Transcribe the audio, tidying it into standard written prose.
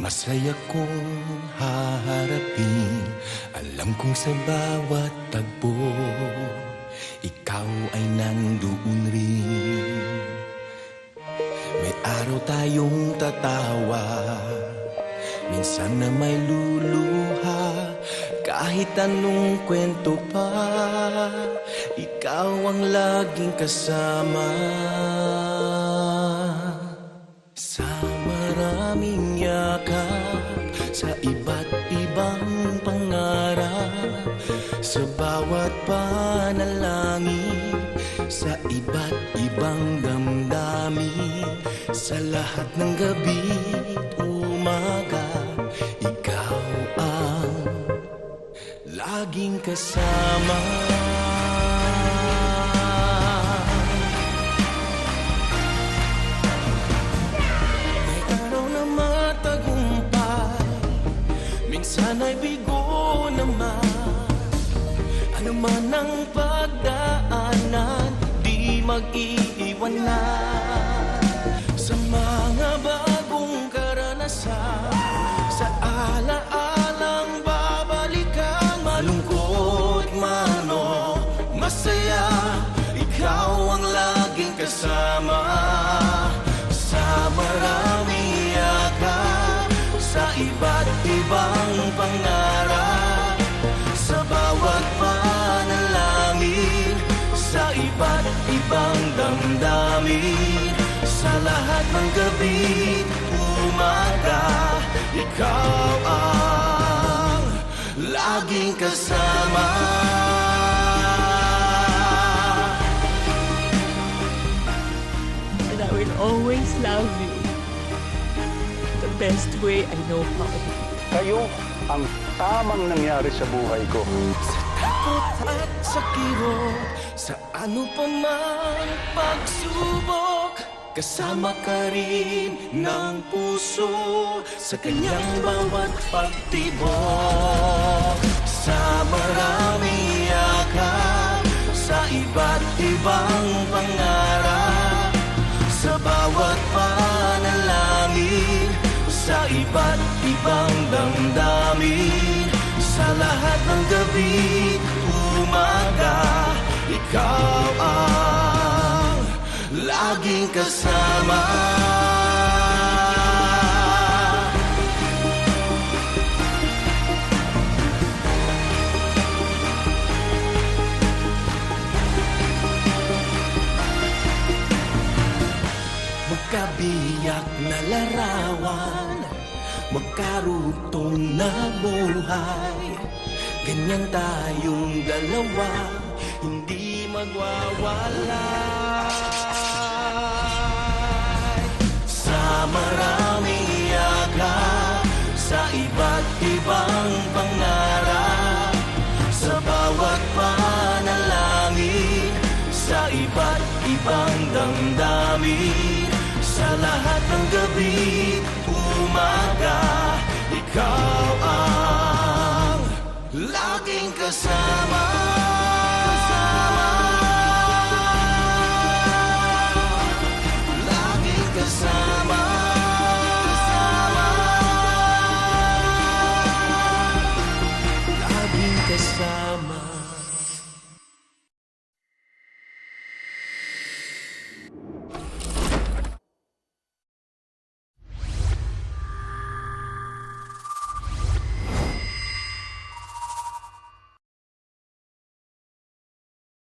Masaya kong haharapin. Alam kong sa bawat tagpo ikaw ay nandoon rin. May araw tayong tatawa, minsan na may luluha. Kahit anong kwento pa, ikaw ang laging kasama. Sa maraming yakap, sa iba't ibang pangarap, sa bawat panalangin, sa iba't ibang damdamin, sa lahat ng gabi't umaga, ikaw ang laging kasama. Minsan ay bigo naman, ano man ang pagdaanan, di mag-iiwan na. Sa mga bagong karanasan, sa ala-alang babalikan, malungkot man o masaya, ikaw ang laging kasama. Sa maraming yakap, sa iba't ibang pangarap, sa bawat panalangin, sa iba't ibang damdamin, sa lahat ng gabi't umaga, ikaw ang laging kasama. And I will always love you the best way I know how. Kayo ang tamang nangyari sa buhay ko. Sa takot at sa kirot, sa ano pa man pagsubok, kasama ka rin ng puso sa kanyang bawat pagtibok. Sa maraming yakap, sa iba't ibang pangarap, sa bawat panalangin, sa iba't ibang damdamin, sa lahat ng gabi't umaga, ikaw ang laging kasama. Magkabiyak na larawan, magkarutong na buhay, ganyan tayong dalawa, hindi magwawala. Sa maraming yakap, sa iba't ibang pangarap, sa bawat panalangin, sa iba't ibang damdamin, sa lahat ng gabi't umaga, ikaw ang laging kasama.